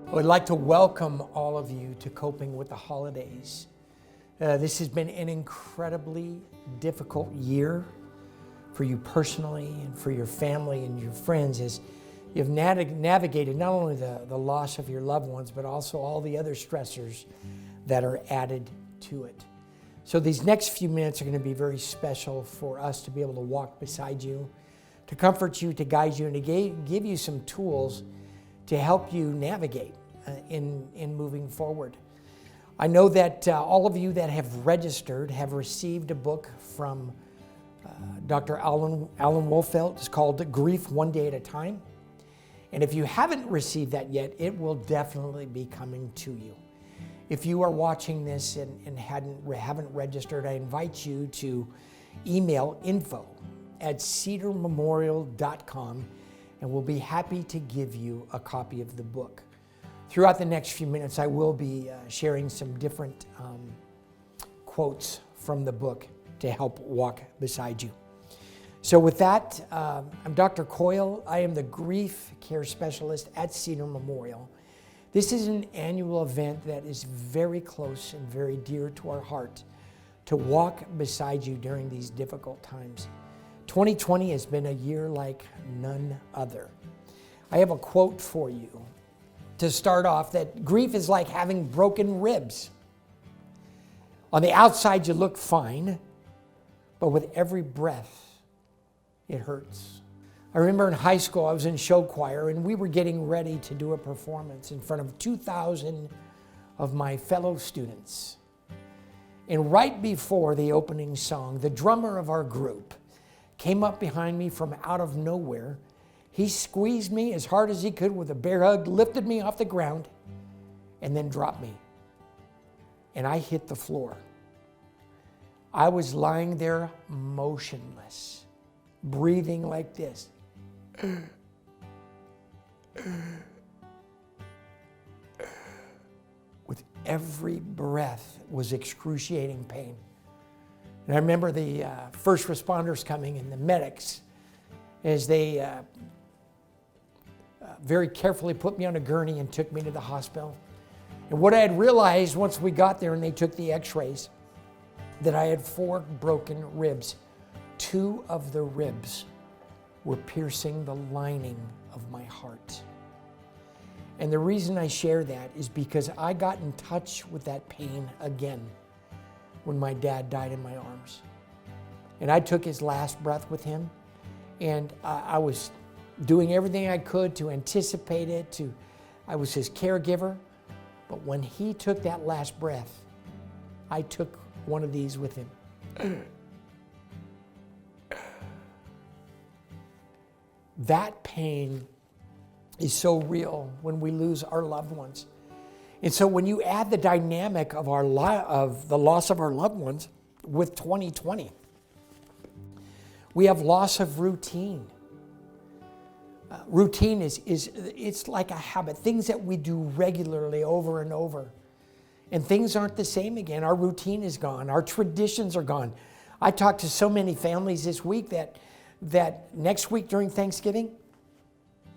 I would like to welcome all of you to Coping with the Holidays. This has been an incredibly difficult year for you personally and for your family and your friends as you've navigated not only the loss of your loved ones, but also all the other stressors that are added to it. So these next few minutes are going to be very special for us to be able to walk beside you, to comfort you, to guide you, and to give you some tools to help you navigate in moving forward. I know that all of you that have registered have received a book from Dr. Alan Wolfelt. It's called Grief One Day at a Time. And if you haven't received that yet, it will definitely be coming to you. If you are watching this and haven't registered, I invite you to email info@cedarmemorial.com, and we'll be happy to give you a copy of the book. Throughout the next few minutes, I will be sharing some different quotes from the book to help walk beside you. So with that, I'm Dr. Coyle. I am the grief care specialist at Cedar Memorial. This is an annual event that is very close and very dear to our heart to walk beside you during these difficult times. 2020 has been a year like none other. I have a quote for you to start off, that grief is like having broken ribs. On the outside, you look fine, but with every breath, it hurts. I remember in high school, I was in show choir, and we were getting ready to do a performance in front of 2,000 of my fellow students. And right before the opening song, the drummer of our group came up behind me from out of nowhere. He squeezed me as hard as he could with a bear hug, lifted me off the ground, and then dropped me. And I hit the floor. I was lying there motionless, breathing like this. With every breath was excruciating pain. And I remember the first responders coming and the medics as they very carefully put me on a gurney and took me to the hospital. And what I had realized once we got there and they took the x-rays, that I had 4 broken ribs. 2 of the ribs were piercing the lining of my heart. And the reason I share that is because I got in touch with that pain again when my dad died in my arms. And I took his last breath with him, and I was doing everything I could to anticipate it. I was his caregiver, but when he took that last breath, I took one of these with him. That pain is so real when we lose our loved ones. And so when you add the dynamic of the loss of our loved ones with 2020, we have loss of routine. Routine it's like a habit, things that we do regularly over and over. And things aren't the same again. Our routine is gone. Our traditions are gone. I talked to so many families this week that next week during Thanksgiving,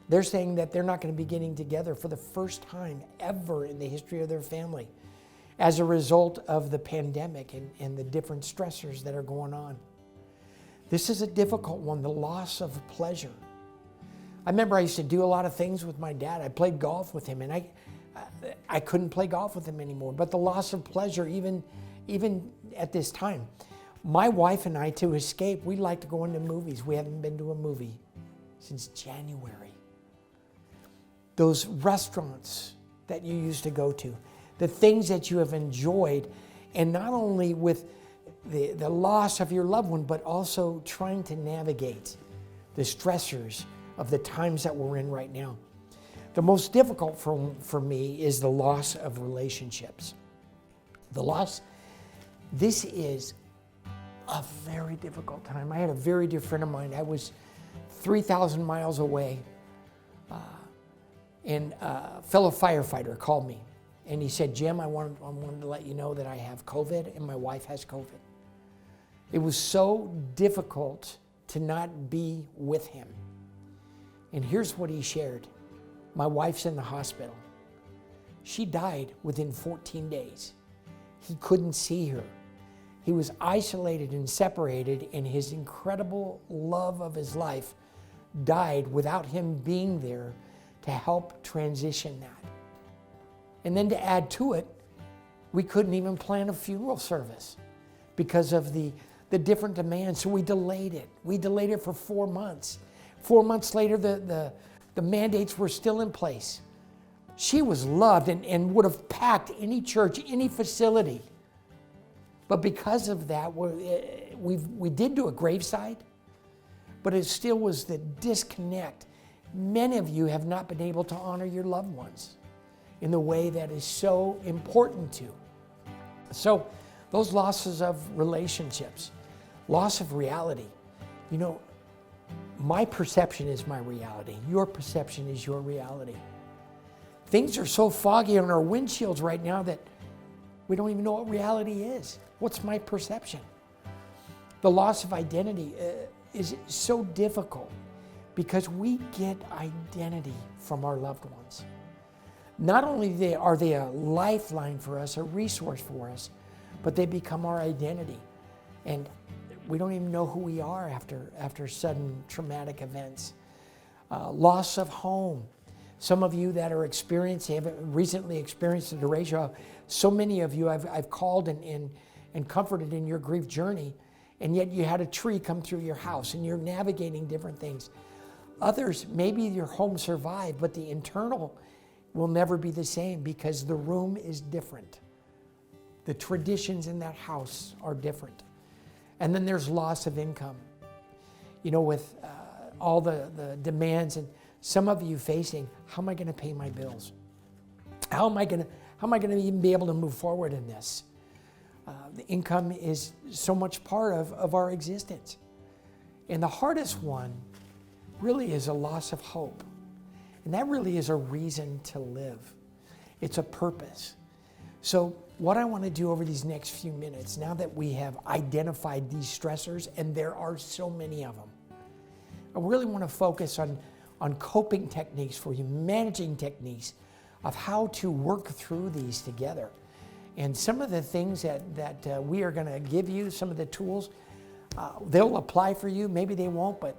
they're saying that they're not going to be getting together for the first time ever in the history of their family as a result of the pandemic and the different stressors that are going on. This is a difficult one, the loss of pleasure. I remember I used to do a lot of things with my dad. I played golf with him, and I couldn't play golf with him anymore. But the loss of pleasure, even at this time. My wife and I, to escape, we like to go into movies. We haven't been to a movie since January. Those restaurants that you used to go to, the things that you have enjoyed, and not only with the loss of your loved one, but also trying to navigate the stressors of the times that we're in right now. The most difficult for me is the loss of relationships. This is a very difficult time. I had a very dear friend of mine. I was 3,000 miles away, and a fellow firefighter called me, and he said, "Jim, I wanted to let you know that I have COVID and my wife has COVID." It was so difficult to not be with him. And here's what he shared. My wife's in the hospital. She died within 14 days. He couldn't see her. He was isolated and separated, and his incredible love of his life died without him being there to help transition that. And then to add to it, we couldn't even plan a funeral service because of the different demands. So we delayed it. We delayed it for 4 months. 4 months later, the mandates were still in place. She was loved and would have packed any church, any facility. But because of that, we did do a graveside, but it still was the disconnect. Many of you have not been able to honor your loved ones in the way that is so important to. So those losses of relationships, loss of reality. You know, my perception is my reality. Your perception is your reality. Things are so foggy on our windshields right now that we don't even know what reality is. What's my perception? The loss of identity is so difficult because we get identity from our loved ones. Not only are they a lifeline for us, a resource for us, but they become our identity. And we don't even know who we are after sudden traumatic events. Loss of home. Some of you that are experiencing, have recently experienced a derecho. So many of you I've called and comforted in your grief journey, and yet you had a tree come through your house and you're navigating different things. Others, maybe your home survived, but the internal will never be the same because the room is different. The traditions in that house are different. And then there's loss of income. You know, with all the demands, and some of you facing, how am I going to pay my bills? How am I going to even be able to move forward in this? The income is so much part of our existence. And the hardest one really is a loss of hope. And that really is a reason to live. It's a purpose. So what I want to do over these next few minutes, now that we have identified these stressors, and there are so many of them, I really want to focus on coping techniques for you, managing techniques of how to work through these together. And some of the things that we are going to give you, some of the tools, they'll apply for you, maybe they won't, but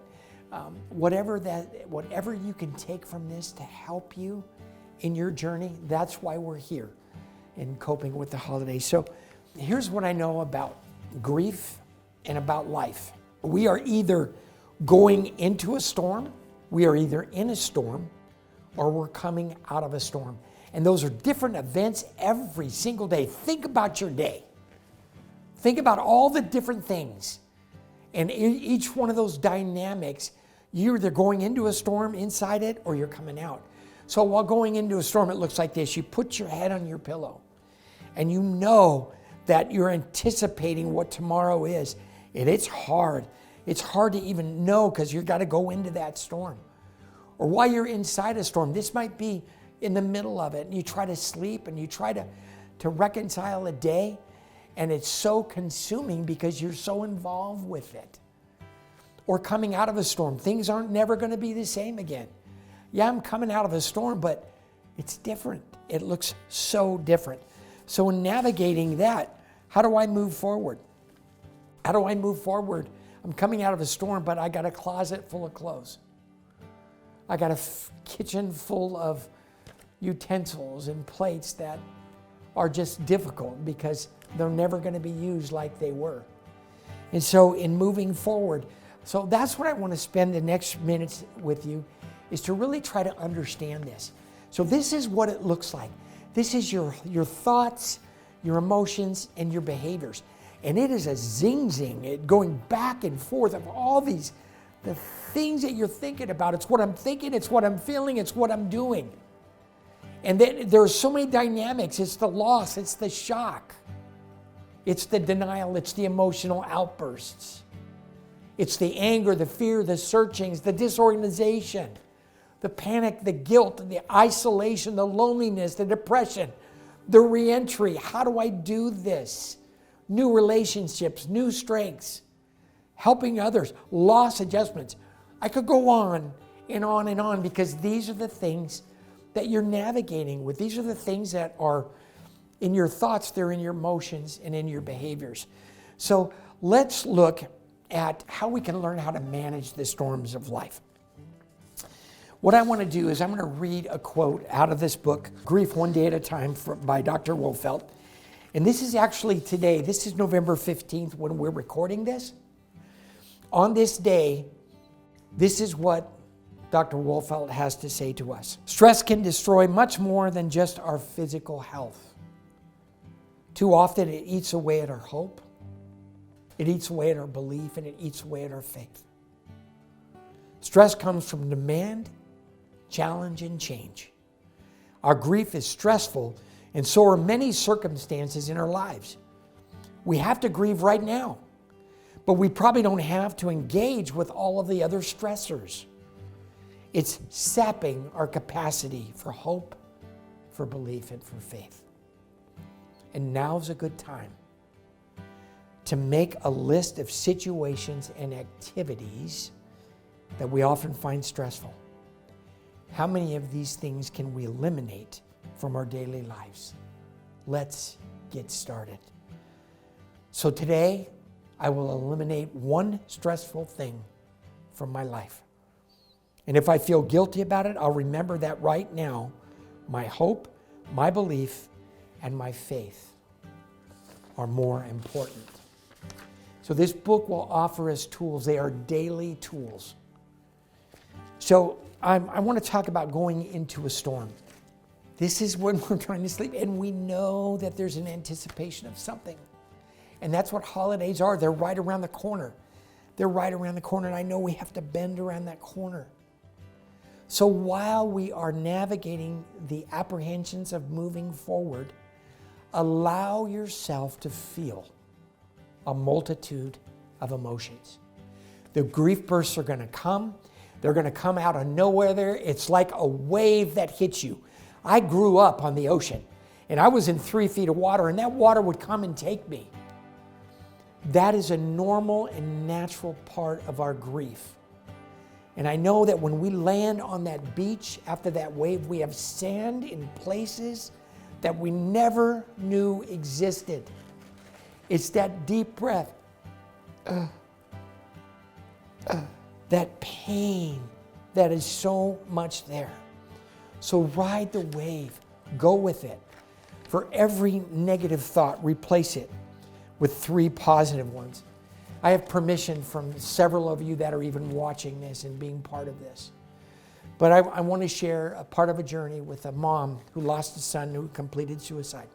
whatever you can take from this to help you in your journey, that's why we're here in coping with the holidays. So here's what I know about grief and about life. We are either going into a storm, we are either in a storm, or we're coming out of a storm. And those are different events every single day. Think about your day. Think about all the different things. And each one of those dynamics, you're either going into a storm inside it or you're coming out. So while going into a storm, it looks like this. You put your head on your pillow and you know that you're anticipating what tomorrow is. And it's hard. It's hard to even know because you've got to go into that storm. Or while you're inside a storm, this might be in the middle of it, and you try to sleep and you try to reconcile a day, and it's so consuming because you're so involved with it. Or coming out of a storm, things aren't never going to be the same again. Yeah, I'm coming out of a storm, but it's different. It looks so different. So in navigating that, how do I move forward? How do I move forward? I'm coming out of a storm, but I got a closet full of clothes. I got a kitchen full of utensils and plates that are just difficult because they're never going to be used like they were. And so in moving forward, so that's what I want to spend the next minutes with you, is to really try to understand this. So this is what it looks like. This is your thoughts, your emotions, and your behaviors. And it is a zing, going back and forth of all the things that you're thinking about. It's what I'm thinking, it's what I'm feeling, it's what I'm doing. And then there are so many dynamics. It's the loss, it's the shock, it's the denial, it's the emotional outbursts. It's the anger, the fear, the searchings, the disorganization, the panic, the guilt, the isolation, the loneliness, the depression, the reentry. How do I do this? New relationships, new strengths, helping others, loss adjustments. I could go on and on and on because these are the things that you're navigating with. These are the things that are in your thoughts, they're in your emotions and in your behaviors. So let's look at how we can learn how to manage the storms of life. What I want to do is I'm going to read a quote out of this book, Grief One Day at a Time, by Dr. Wolfelt. And this is actually today. This is November 15th when we're recording this. On this day, this is what Dr. Wolfelt has to say to us. Stress can destroy much more than just our physical health. Too often it eats away at our hope, it eats away at our belief, and it eats away at our faith. Stress comes from demand, challenge, and change. Our grief is stressful, and so are many circumstances in our lives. We have to grieve right now, but we probably don't have to engage with all of the other stressors. It's sapping our capacity for hope, for belief, and for faith. And now's a good time to make a list of situations and activities that we often find stressful. How many of these things can we eliminate from our daily lives? Let's get started. So today, I will eliminate one stressful thing from my life. And if I feel guilty about it, I'll remember that right now, my hope, my belief, and my faith are more important. So this book will offer us tools. They are daily tools. So I want to talk about going into a storm. This is when we're trying to sleep, and we know that there's an anticipation of something. And that's what holidays are. They're right around the corner. They're right around the corner, and I know we have to bend around that corner. So while we are navigating the apprehensions of moving forward, allow yourself to feel a multitude of emotions. The grief bursts are going to come. They're going to come out of nowhere there. It's like a wave that hits you. I grew up on the ocean, and I was in 3 feet of water, and that water would come and take me. That is a normal and natural part of our grief. And I know that when we land on that beach after that wave, we have sand in places that we never knew existed. It's that deep breath. That pain that is so much there. So ride the wave. Go with it. For every negative thought, replace it with 3 positive ones. I have permission from several of you that are even watching this and being part of this. But I want to share a part of a journey with a mom who lost a son who completed suicide.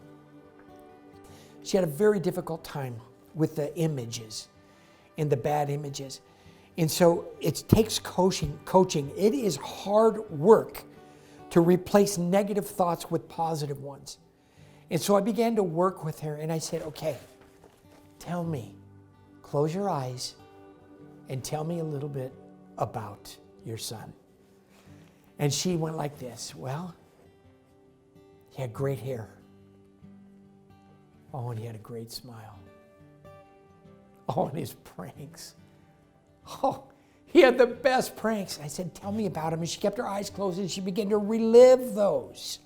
She had a very difficult time with the images and the bad images. And so it takes coaching. It is hard work to replace negative thoughts with positive ones. And so I began to work with her, and I said, okay, tell me, close your eyes and tell me a little bit about your son. And she went like this. Well, he had great hair. Oh, and he had a great smile. Oh, and his pranks. Oh, he had the best pranks. I said, tell me about him. And she kept her eyes closed, and she began to relive those.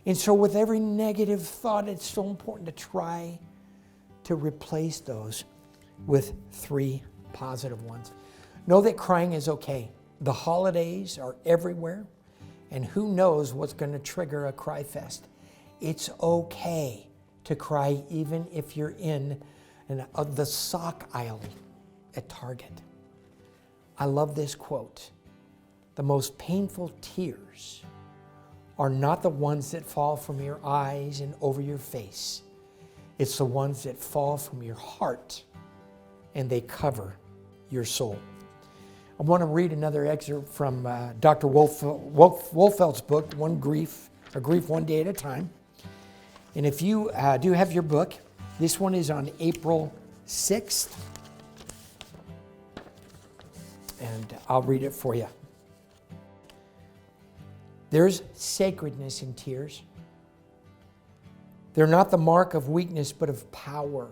And so with every negative thought, it's so important to try to replace those with 3 positive ones. Know that crying is okay. The holidays are everywhere, and who knows what's going to trigger a cry fest. It's okay to cry even if you're in the sock aisle at Target. I love this quote. The most painful tears are not the ones that fall from your eyes and over your face. It's the ones that fall from your heart and they cover your soul. I want to read another excerpt from Dr. Wolfelt's book, Grief One Day at a Time. And if you do have your book, this one is on April 6th. And I'll read it for you. There's sacredness in tears. They're not the mark of weakness, but of power.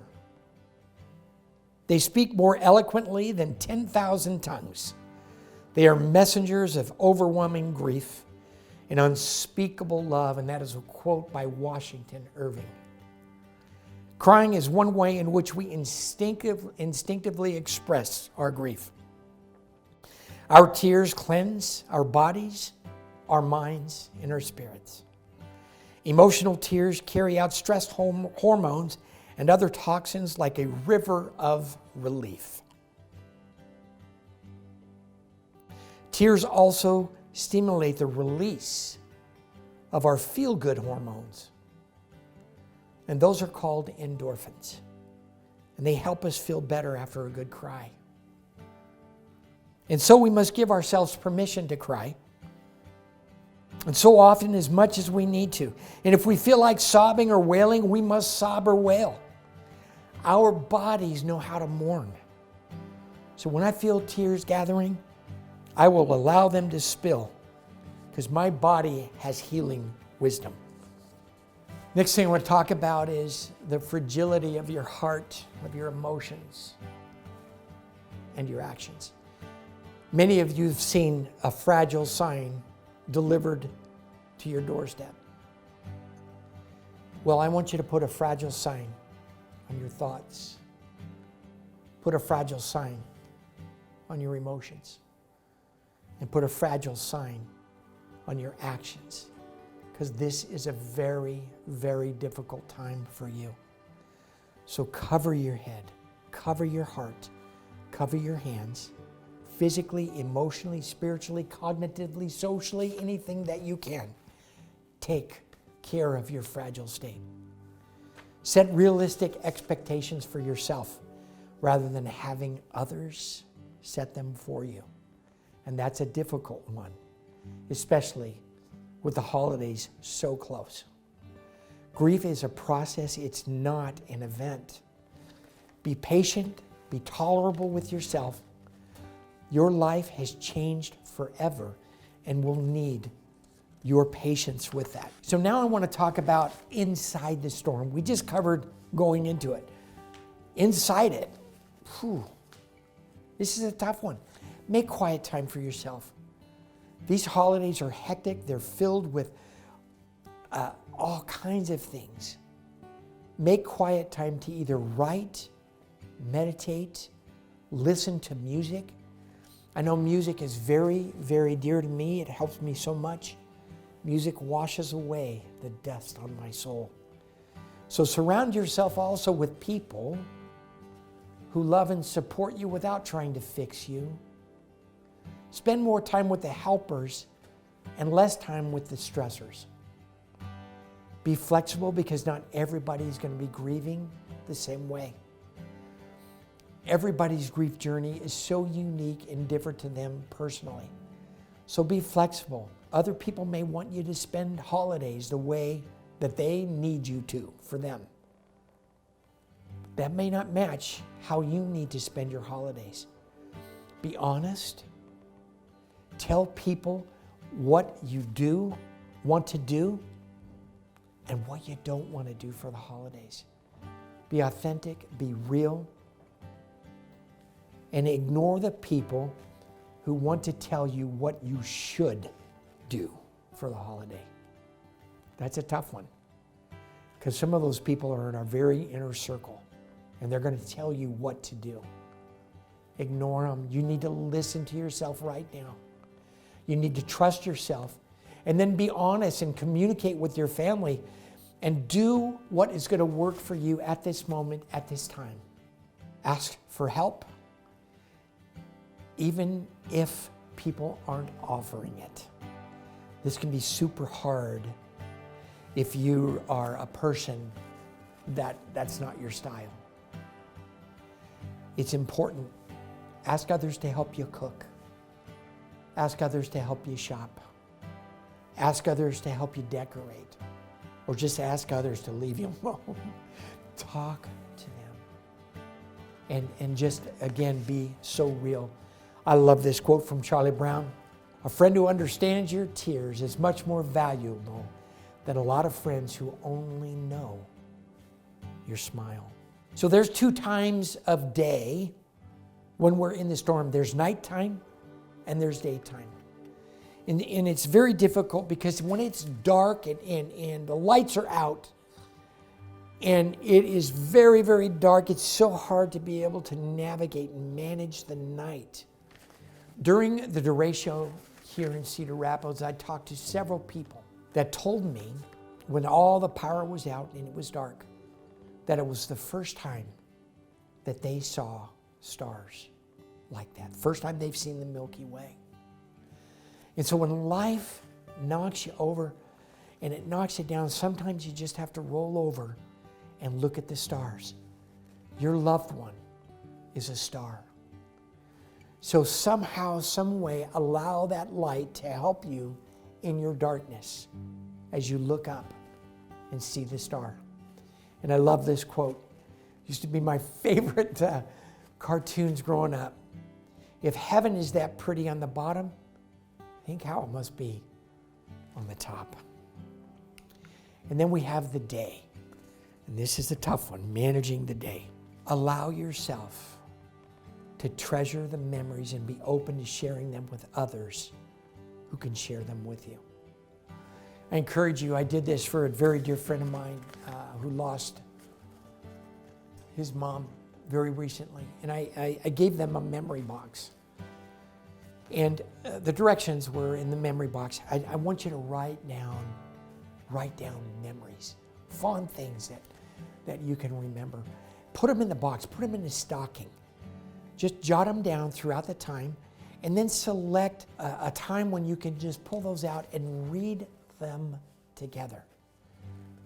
They speak more eloquently than 10,000 tongues. They are messengers of overwhelming grief, an unspeakable love, and that is a quote by Washington Irving. Crying is one way in which we instinctively express our grief. Our tears cleanse our bodies, our minds, and our spirits. Emotional tears carry out stress hormones and other toxins like a river of relief. Tears also stimulate the release of our feel-good hormones, and those are called endorphins, and they help us feel better after a good cry. And so we must give ourselves permission to cry, and so often as much as we need to. And if we feel like sobbing or wailing, we must sob or wail. Our bodies know how to mourn. So when I feel tears gathering, I will allow them to spill, because my body has healing wisdom. Next thing I want to talk about is the fragility of your heart, of your emotions, and your actions. Many of you have seen a fragile sign delivered to your doorstep. Well, I want you to put a fragile sign on your thoughts. Put a fragile sign on your emotions. And put a fragile sign on your actions. Because this is a very, very difficult time for you. So cover your head, cover your heart, cover your hands, physically, emotionally, spiritually, cognitively, socially, anything that you can. Take care of your fragile state. Set realistic expectations for yourself rather than having others set them for you. And that's a difficult one, especially with the holidays so close. Grief is a process, it's not an event. Be patient, be tolerable with yourself. Your life has changed forever and will need your patience with that. So now I want to talk about inside the storm. We just covered going into it. Inside it, this is a tough one. Make quiet time for yourself. These holidays are hectic. They're filled with all kinds of things. Make quiet time to either write, meditate, listen to music. I know music is very, very dear to me. It helps me so much. Music washes away the dust on my soul. So surround yourself also with people who love and support you without trying to fix you. Spend more time with the helpers and less time with the stressors. Be flexible, because not everybody is going to be grieving the same way. Everybody's grief journey is so unique and different to them personally. So be flexible. Other people may want you to spend holidays the way that they need you to for them. That may not match how you need to spend your holidays. Be honest. Tell people what you do, want to do, and what you don't want to do for the holidays. Be authentic, be real, and ignore the people who want to tell you what you should do for the holiday. That's a tough one, because some of those people are in our very inner circle, and they're going to tell you what to do. Ignore them. You need to listen to yourself right now. You need to trust yourself, and then be honest and communicate with your family and do what is going to work for you at this moment, at this time. Ask for help, even if people aren't offering it. This can be super hard if you are a person that's not your style. It's important. Ask others to help you cook. Ask others to help you shop. Ask others to help you decorate. Or just ask others to leave you alone. Talk to them. And just, again, be so real. I love this quote from Charlie Brown. A friend who understands your tears is much more valuable than a lot of friends who only know your smile. So there's 2 times of day when we're in the storm. There's nighttime and there's daytime. And it's very difficult because when it's dark and the lights are out and it is very, very dark, it's so hard to be able to navigate and manage the night. During the duration here in Cedar Rapids, I talked to several people that told me when all the power was out and it was dark, that it was the first time that they saw stars like that. First time they've seen the Milky Way. And so when life knocks you over and it knocks you down, sometimes you just have to roll over and look at the stars. Your loved one is a star. So somehow, some way, allow that light to help you in your darkness as you look up and see the star. And I love this quote. It used to be my favorite cartoons growing up. If heaven is that pretty on the bottom, think how it must be on the top. And then we have the day. And this is a tough one, managing the day. Allow yourself to treasure the memories and be open to sharing them with others who can share them with you. I encourage you, I did this for a very dear friend of mine who lost his mom very recently. And I gave them a memory box. And the directions were in the memory box. I want you to write down memories, fond things that you can remember. Put them in the box, put them in the stocking. Just jot them down throughout the time, and then select a time when you can just pull those out and read them together.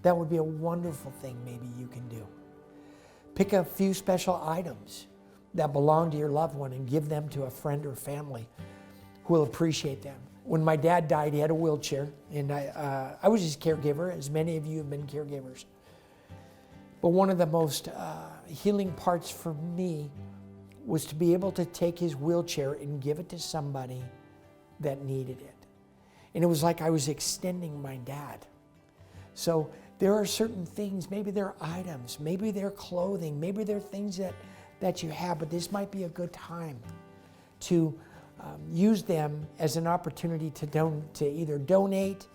That would be a wonderful thing maybe you can do. Pick a few special items that belong to your loved one and give them to a friend or family who will appreciate them. When my dad died, he had a wheelchair, and I was his caregiver, as many of you have been caregivers. But one of the most healing parts for me was to be able to take his wheelchair and give it to somebody that needed it. And it was like I was extending my dad. So there are certain things, maybe they're items, maybe they're clothing, maybe they're things that you have, but this might be a good time to use them as an opportunity to either donate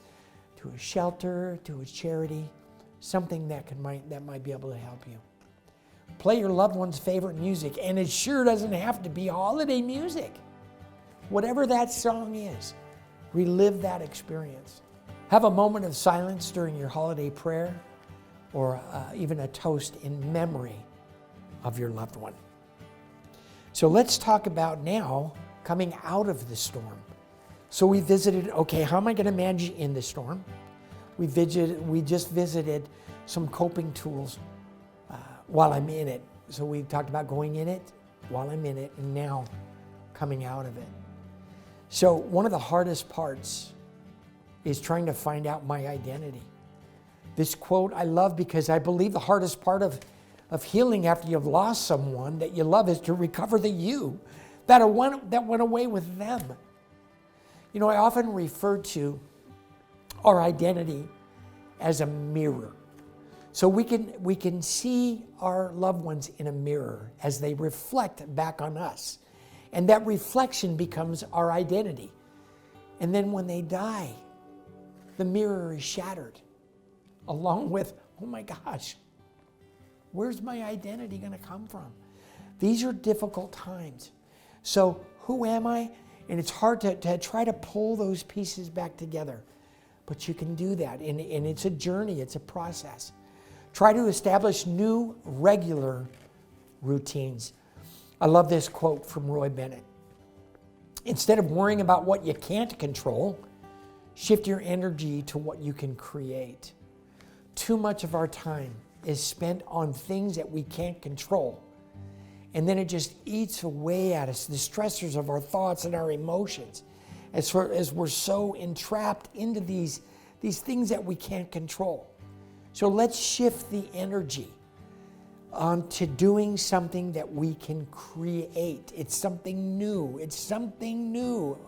to a shelter, to a charity, something that might be able to help you. Play your loved one's favorite music, and it sure doesn't have to be holiday music. Whatever that song is, relive that experience. Have a moment of silence during your holiday prayer, or even a toast in memory of your loved one. So let's talk about now coming out of the storm. So we visited, okay, how am I going to manage in the storm? We just visited some coping tools while I'm in it. So we talked about going in it while I'm in it and now coming out of it. So one of the hardest parts is trying to find out my identity. This quote I love because I believe the hardest part of healing after you've lost someone that you love is to recover the you that went away with them. You know, I often refer to our identity as a mirror. So we can see our loved ones in a mirror as they reflect back on us. And that reflection becomes our identity. And then when they die, the mirror is shattered, along with, oh my gosh, where's my identity going to come from? These are difficult times. So who am I? And it's hard to try to pull those pieces back together. But you can do that. And it's a journey. It's a process. Try to establish new, regular routines. I love this quote from Roy Bennett. Instead of worrying about what you can't control, shift your energy to what you can create. Too much of our time is spent on things that we can't control. And then it just eats away at us, the stressors of our thoughts and our emotions, as we're so entrapped into these things that we can't control. So let's shift the energy onto doing something that we can create. It's something new. It's something new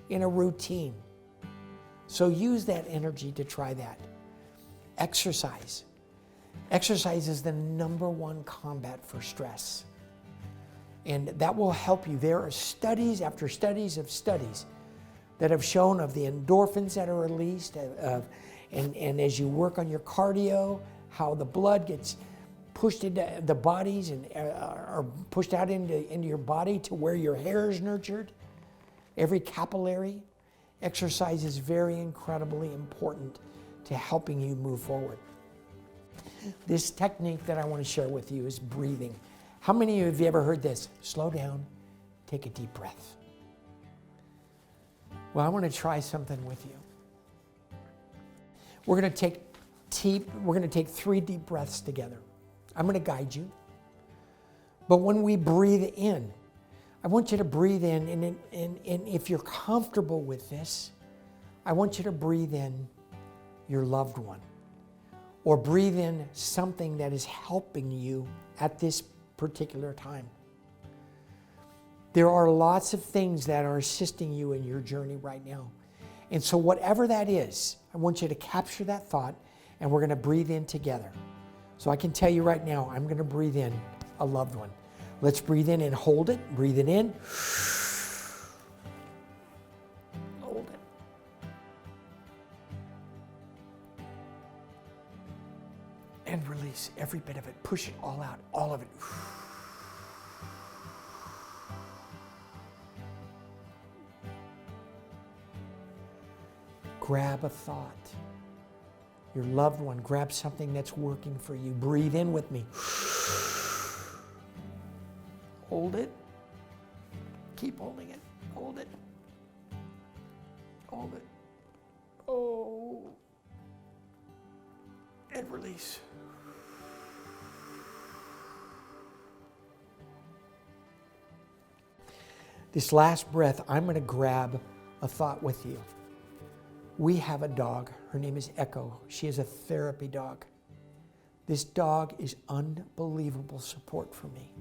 in a routine. So use that energy to try that. Exercise. Exercise is the number one combat for stress. And that will help you. There are studies after studies of studies that have shown of the endorphins that are released, and as you work on your cardio, how the blood gets pushed into the bodies and are pushed out into your body to where your hair is nurtured. Every capillary. Exercise is very incredibly important to helping you move forward. This technique that I want to share with you is breathing. How many of you have ever heard this? Slow down, take a deep breath. Well, I want to try something with you. We're going to take 3 deep breaths together. I'm going to guide you. But when we breathe in, I want you to breathe in, and if you're comfortable with this, I want you to breathe in your loved one, or breathe in something that is helping you at this particular time. There are lots of things that are assisting you in your journey right now. And so whatever that is, I want you to capture that thought, and we're going to breathe in together. So I can tell you right now, I'm going to breathe in a loved one. Let's breathe in and hold it. Breathe it in. Hold it. And release every bit of it. Push it all out, all of it. Grab a thought. Your loved one, grab something that's working for you. Breathe in with me. Hold it. Keep holding it. Hold it. Hold it. Oh. And release. This last breath, I'm going to grab a thought with you. We have a dog. Her name is Echo. She is a therapy dog. This dog is unbelievable support for me.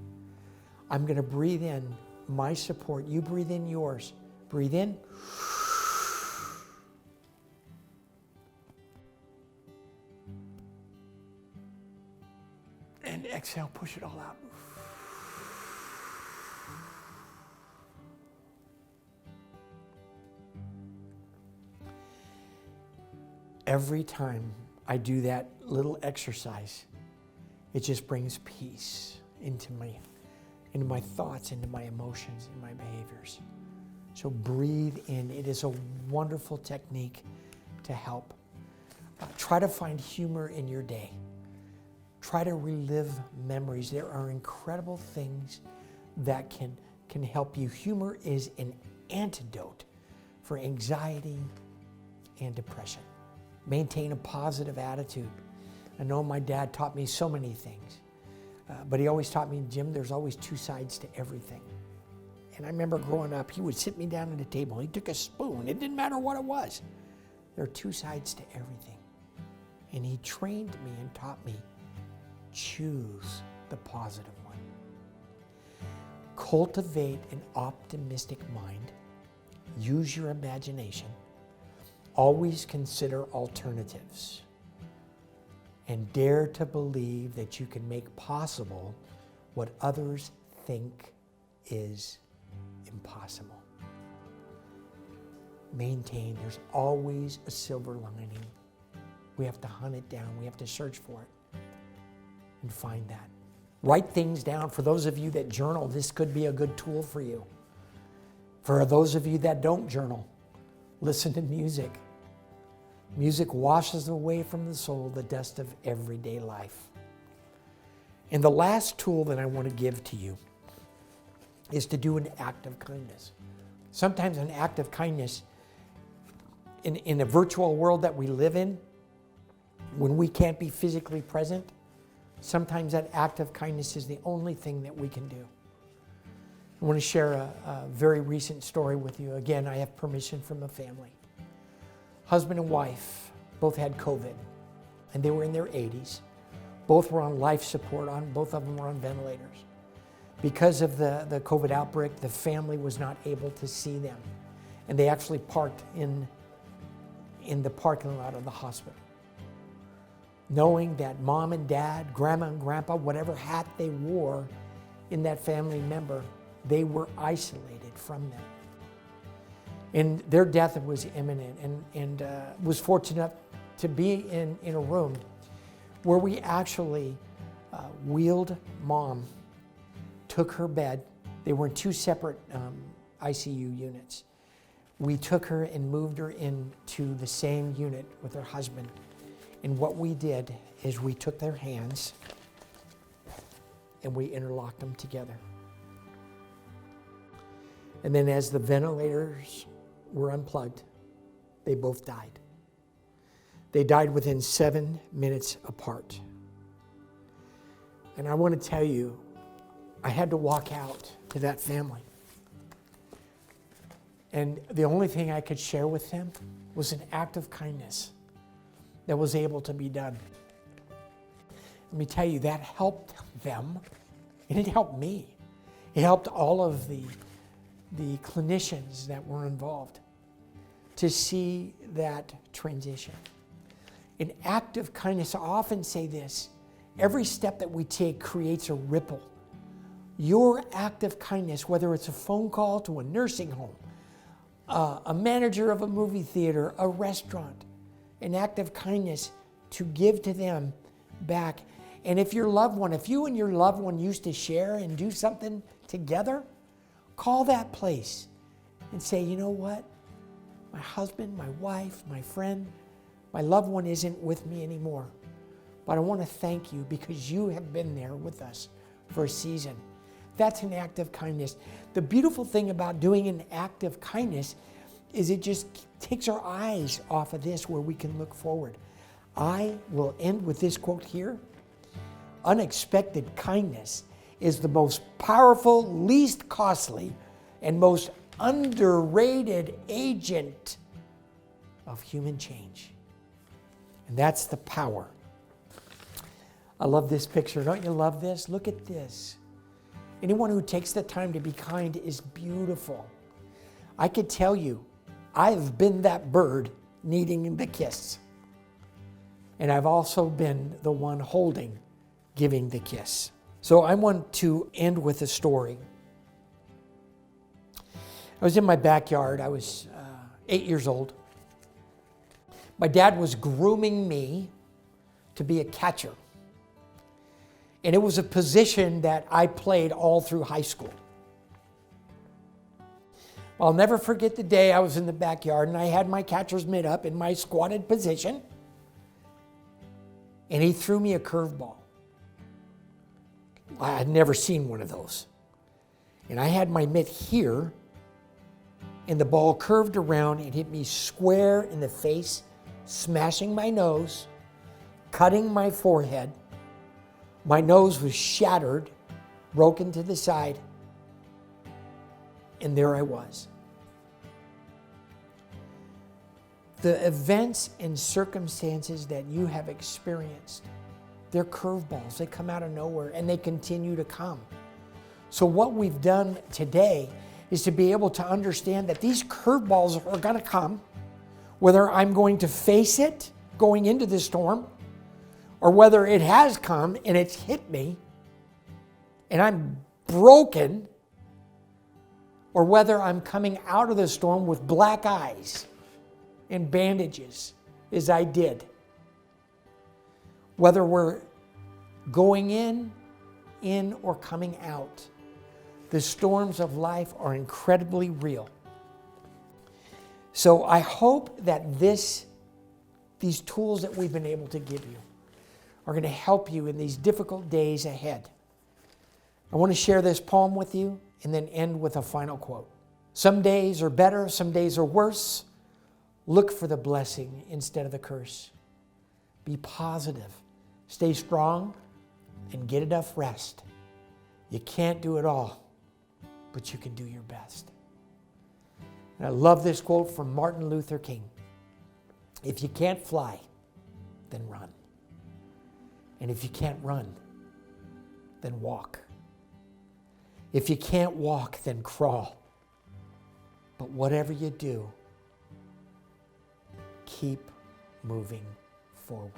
I'm going to breathe in my support. You breathe in yours. Breathe in. And exhale, push it all out. Every time I do that little exercise, it just brings peace into my thoughts, into my emotions, in my behaviors. So breathe in. It is a wonderful technique to help. Try to find humor in your day. Try to relive memories. There are incredible things that can help you. Humor is an antidote for anxiety and depression. Maintain a positive attitude. I know my dad taught me so many things, but he always taught me, Jim, there's always 2 sides to everything. And I remember growing up, he would sit me down at a table. He took a spoon. It didn't matter what it was. There are 2 sides to everything. And he trained me and taught me, choose the positive one. Cultivate an optimistic mind. Use your imagination. Always consider alternatives, and dare to believe that you can make possible what others think is impossible. Maintain, there's always a silver lining. We have to hunt it down. We have to search for it and find that. Write things down. For those of you that journal, this could be a good tool for you. For those of you that don't journal, listen to music. Music washes away from the soul the dust of everyday life. And the last tool that I want to give to you is to do an act of kindness. Sometimes an act of kindness in a virtual world that we live in, when we can't be physically present, sometimes that act of kindness is the only thing that we can do. I want to share a very recent story with you. Again, I have permission from a family. Husband and wife both had COVID, and they were in their 80s. Both were on life support. Both of them were on ventilators. Because of the COVID outbreak, the family was not able to see them, and they actually parked in the parking lot of the hospital, knowing that mom and dad, grandma and grandpa, whatever hat they wore in that family member, they were isolated from them. And their death was imminent, and was fortunate enough to be in a room where we actually wheeled Mom, took her bed. They were in two separate ICU units. We took her and moved her into the same unit with her husband. And what we did is we took their hands and we interlocked them together. And then as the ventilators were unplugged, they both died. They died within 7 minutes apart. And I want to tell you, I had to walk out to that family. And the only thing I could share with them was an act of kindness that was able to be done. Let me tell you, that helped them, and it helped me. It helped all of the clinicians that were involved to see that transition. An act of kindness, I often say this, every step that we take creates a ripple. Your act of kindness, whether it's a phone call to a nursing home, a manager of a movie theater, a restaurant, an act of kindness to give to them back. And if you and your loved one used to share and do something together, call that place and say, you know what? My husband, my wife, my friend, my loved one isn't with me anymore. But I want to thank you because you have been there with us for a season. That's an act of kindness. The beautiful thing about doing an act of kindness is it just takes our eyes off of this where we can look forward. I will end with this quote here. Unexpected kindness is the most powerful, least costly, and most underrated agent of human change. And that's the power. I love this picture. Don't you love this? Look at this. Anyone who takes the time to be kind is beautiful. I could tell you, I've been that bird needing the kiss. And I've also been the one holding, giving the kiss. So I want to end with a story. I was in my backyard. I was 8 years old. My dad was grooming me to be a catcher. And it was a position that I played all through high school. I'll never forget the day I was in the backyard and I had my catcher's mitt up in my squatted position. And he threw me a curveball. I had never seen one of those. And I had my mitt here, and the ball curved around and hit me square in the face, smashing my nose, cutting my forehead. My nose was shattered, broken to the side, and there I was. The events and circumstances that you have experienced, they're curveballs. They come out of nowhere, and they continue to come. So what we've done today is to be able to understand that these curveballs are going to come, whether I'm going to face it going into the storm, or whether it has come and it's hit me and I'm broken, or whether I'm coming out of the storm with black eyes and bandages as I did. Whether we're going in or coming out, the storms of life are incredibly real. So I hope that these tools that we've been able to give you are going to help you in these difficult days ahead. I want to share this poem with you and then end with a final quote. Some days are better, some days are worse. Look for the blessing instead of the curse. Be positive, stay strong, and get enough rest. You can't do it all, but you can do your best. And I love this quote from Martin Luther King. If you can't fly, then run. And if you can't run, then walk. If you can't walk, then crawl. But whatever you do, keep moving forward.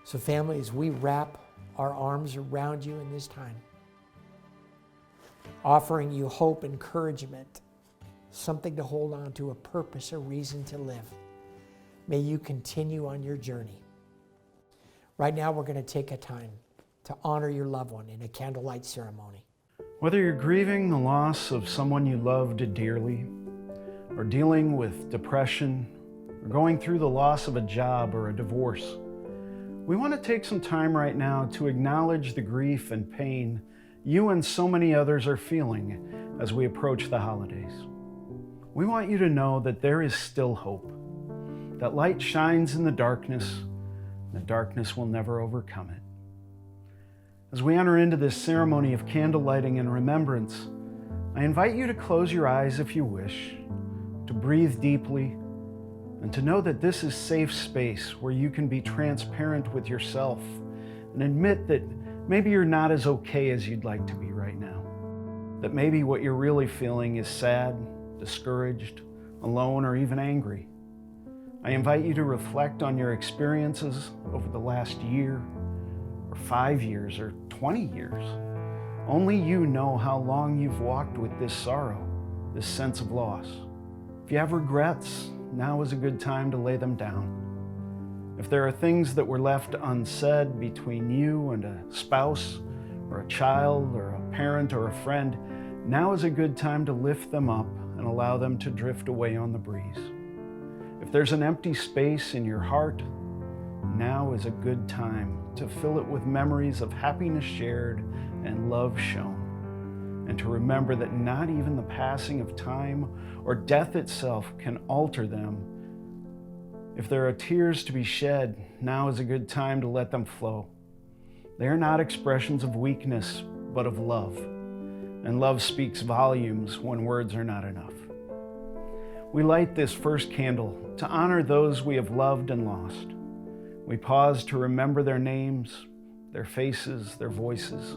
So family, as we wrap our arms around you in this time, offering you hope, encouragement, something to hold on to, a purpose, a reason to live. May you continue on your journey. Right now, we're going to take a time to honor your loved one in a candlelight ceremony. Whether you're grieving the loss of someone you loved dearly, or dealing with depression, or going through the loss of a job or a divorce, we want to take some time right now to acknowledge the grief and pain you and so many others are feeling as we approach the holidays. We want you to know that there is still hope, that light shines in the darkness, and the darkness will never overcome it. As we enter into this ceremony of candle lighting and remembrance, I invite you to close your eyes if you wish, to breathe deeply, and to know that this is safe space where you can be transparent with yourself and admit that maybe you're not as okay as you'd like to be right now. That maybe what you're really feeling is sad, discouraged, alone, or even angry. I invite you to reflect on your experiences over the last year, or 5 years, or 20 years. Only you know how long you've walked with this sorrow, this sense of loss. If you have regrets, now is a good time to lay them down. If there are things that were left unsaid between you and a spouse, or a child, or a parent, or a friend, now is a good time to lift them up and allow them to drift away on the breeze. If there's an empty space in your heart, now is a good time to fill it with memories of happiness shared and love shown, and to remember that not even the passing of time or death itself can alter them. If there are tears to be shed, now is a good time to let them flow. They are not expressions of weakness, but of love, and love speaks volumes when words are not enough. We light this first candle to honor those we have loved and lost. We pause to remember their names, their faces, their voices,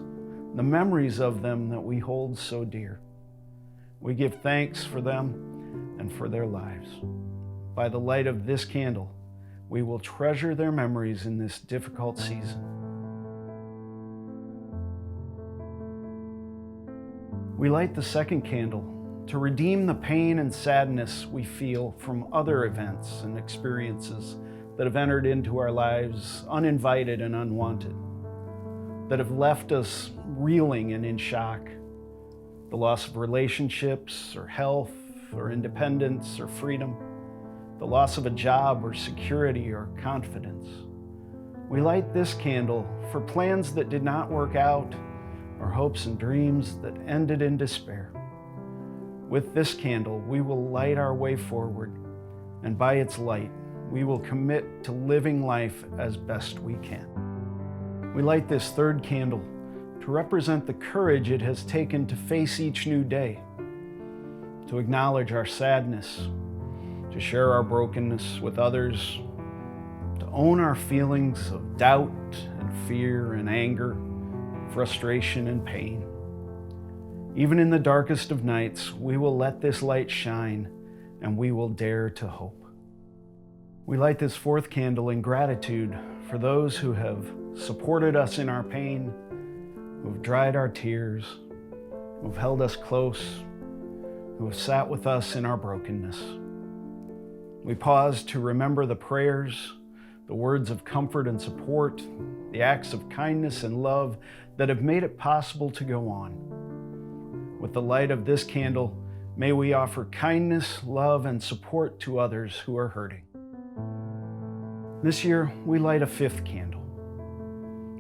the memories of them that we hold so dear. We give thanks for them and for their lives. By the light of this candle, we will treasure their memories in this difficult season. We light the second candle to redeem the pain and sadness we feel from other events and experiences that have entered into our lives uninvited and unwanted, that have left us reeling and in shock. The loss of relationships or health or independence or freedom, the loss of a job or security or confidence. We light this candle for plans that did not work out or hopes and dreams that ended in despair. With this candle, we will light our way forward, and by its light, we will commit to living life as best we can. We light this third candle to represent the courage it has taken to face each new day, to acknowledge our sadness, to share our brokenness with others, to own our feelings of doubt and fear and anger, frustration and pain. Even in the darkest of nights, we will let this light shine and we will dare to hope. We light this fourth candle in gratitude for those who have supported us in our pain, who have dried our tears, who have held us close, who have sat with us in our brokenness. We pause to remember the prayers, the words of comfort and support, the acts of kindness and love that have made it possible to go on. With the light of this candle, may we offer kindness, love, and support to others who are hurting. This year, we light a fifth candle.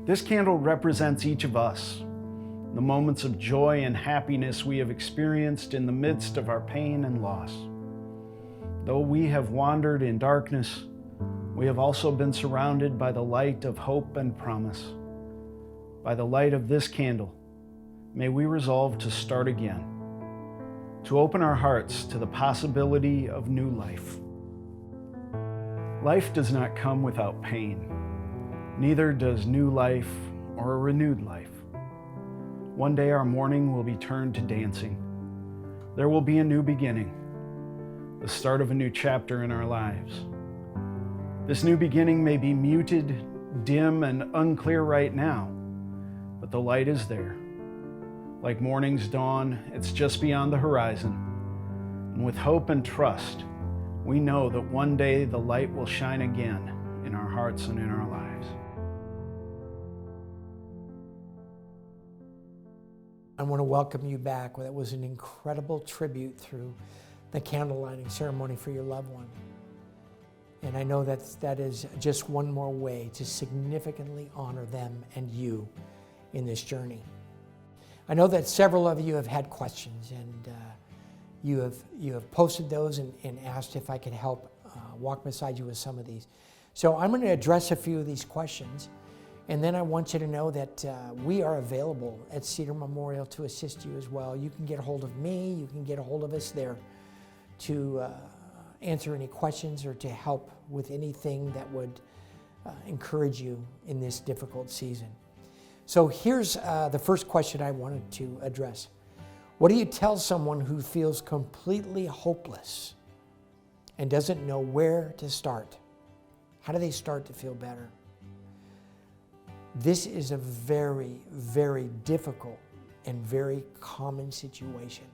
This candle represents each of us, the moments of joy and happiness we have experienced in the midst of our pain and loss. Though we have wandered in darkness, we have also been surrounded by the light of hope and promise. By the light of this candle, may we resolve to start again, to open our hearts to the possibility of new life. Life does not come without pain. Neither does new life or a renewed life. One day our mourning will be turned to dancing. There will be a new beginning, the start of a new chapter in our lives. This new beginning may be muted, dim, and unclear right now, but the light is there. Like morning's dawn, it's just beyond the horizon. And with hope and trust, we know that one day the light will shine again in our hearts and in our lives. I want to welcome you back. That was an incredible tribute through the candle lighting ceremony for your loved one. And I know that is just one more way to significantly honor them and you in this journey. I know that several of you have had questions, and you have posted those and asked if I could help walk beside you with some of these. So I'm going to address a few of these questions, and then I want you to know that we are available at Cedar Memorial to assist you as well. You can get a hold of me, you can get a hold of us there to answer any questions or to help with anything that would encourage you in this difficult season. So here's the first question I wanted to address. What do you tell someone who feels completely hopeless and doesn't know where to start? How do they start to feel better? This is a very, very difficult and very common situation.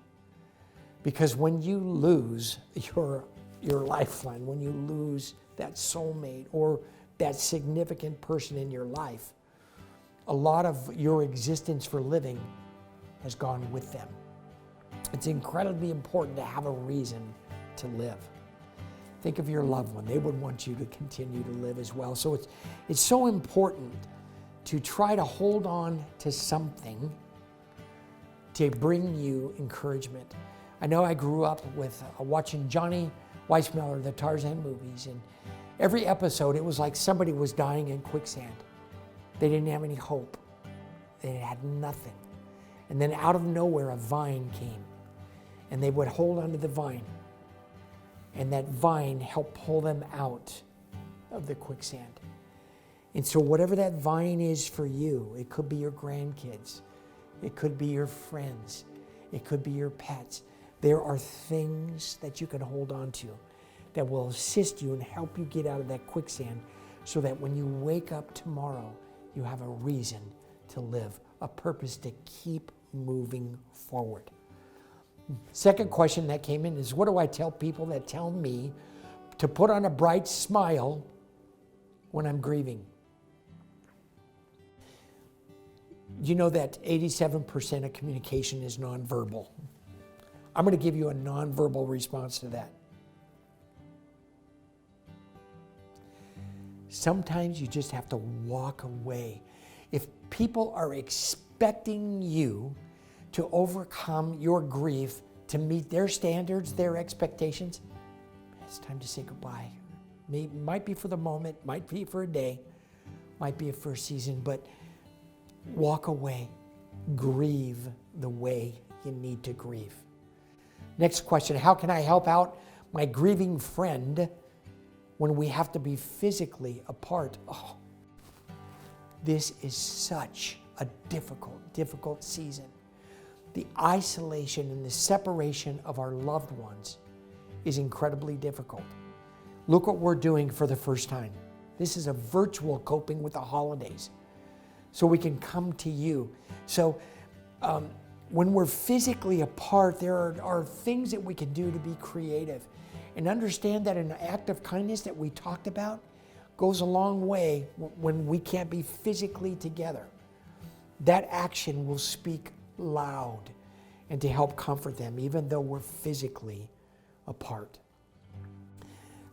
Because when you lose your lifeline, when you lose that soulmate or that significant person in your life, a lot of your existence for living has gone with them. It's incredibly important to have a reason to live. Think of your loved one. They would want you to continue to live as well. So it's so important to try to hold on to something to bring you encouragement. I know I grew up with watching Johnny Weissmuller, the Tarzan movies, and every episode it was like somebody was dying in quicksand. They didn't have any hope. They had nothing. And then out of nowhere, a vine came. And they would hold onto the vine. And that vine helped pull them out of the quicksand. And so whatever that vine is for you, it could be your grandkids. It could be your friends. It could be your pets. There are things that you can hold on to that will assist you and help you get out of that quicksand so that when you wake up tomorrow, you have a reason to live, a purpose to keep moving forward. Second question that came in is, what do I tell people that tell me to put on a bright smile when I'm grieving? You know that 87% of communication is nonverbal. I'm going to give you a nonverbal response to that. Sometimes you just have to walk away. If people are expecting you to overcome your grief, to meet their standards, their expectations, it's time to say goodbye. Might be for the moment, might be for a day, might be for a season, but walk away. Grieve the way you need to grieve. Next question, how can I help out my grieving friend when we have to be physically apart? Oh, this is such a difficult season. The isolation and the separation of our loved ones is incredibly difficult. Look what we're doing for the first time. This is a virtual coping with the holidays, so we can come to you. So when we're physically apart, there are things that we can do to be creative. And understand that an act of kindness that we talked about goes a long way when we can't be physically together. That action will speak loud and to help comfort them, even though we're physically apart.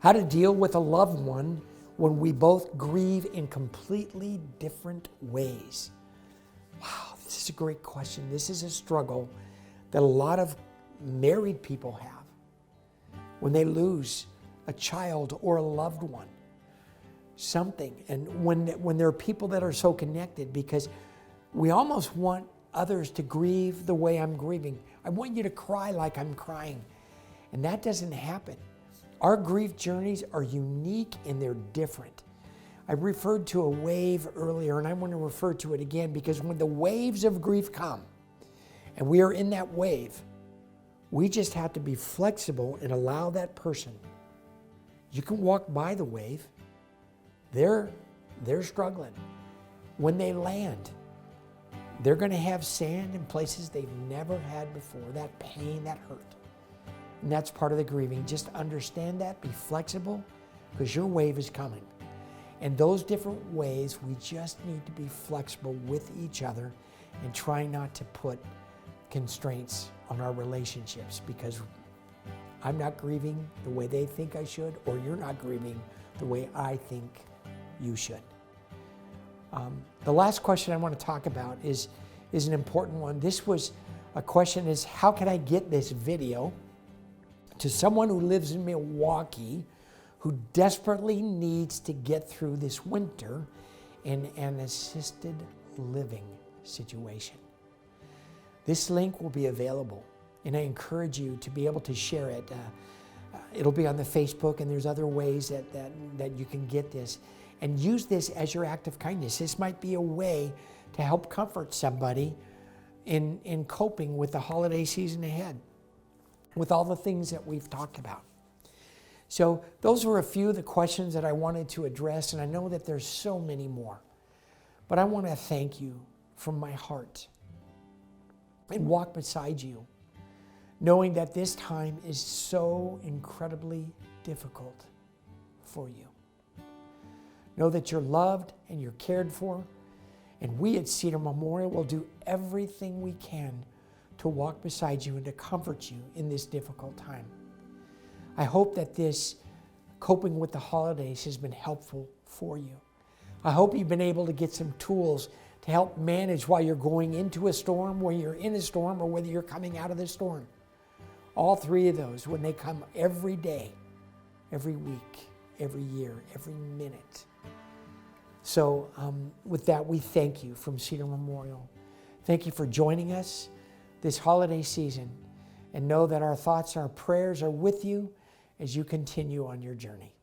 How to deal with a loved one when we both grieve in completely different ways. Wow, this is a great question. This is a struggle that a lot of married people have when they lose a child or a loved one. Something, and when there are people that are so connected, because we almost want others to grieve the way I'm grieving. I want you to cry like I'm crying. And that doesn't happen. Our grief journeys are unique and they're different. I referred to a wave earlier, and I want to refer to it again, because when the waves of grief come, and we are in that wave, we just have to be flexible and allow that person. You can walk by the wave. They're struggling. When they land, they're going to have sand in places they've never had before, that pain, that hurt. And that's part of the grieving. Just understand that, be flexible, because your wave is coming. And those different ways, we just need to be flexible with each other and try not to put constraints on our relationships, because I'm not grieving the way they think I should, or you're not grieving the way I think you should. The last question I want to talk about is an important one. This was a question is, how can I get this video to someone who lives in Milwaukee who desperately needs to get through this winter in an assisted living situation? This link will be available, and I encourage you to be able to share it. It'll be on the Facebook, and there's other ways that you can get this. And use this as your act of kindness. This might be a way to help comfort somebody in coping with the holiday season ahead, with all the things that we've talked about. So those were a few of the questions that I wanted to address, and I know that there's so many more. But I want to thank you from my heart and walk beside you, knowing that this time is so incredibly difficult for you. Know that you're loved and you're cared for, and we at Cedar Memorial will do everything we can to walk beside you and to comfort you in this difficult time. I hope that this coping with the holidays has been helpful for you. I hope you've been able to get some tools to help manage while you're going into a storm, whether you're in a storm, or whether you're coming out of the storm. All three of those, when they come every day, every week, every year, every minute. So with that, we thank you from Cedar Memorial. Thank you for joining us this holiday season, and know that our thoughts, our prayers are with you as you continue on your journey.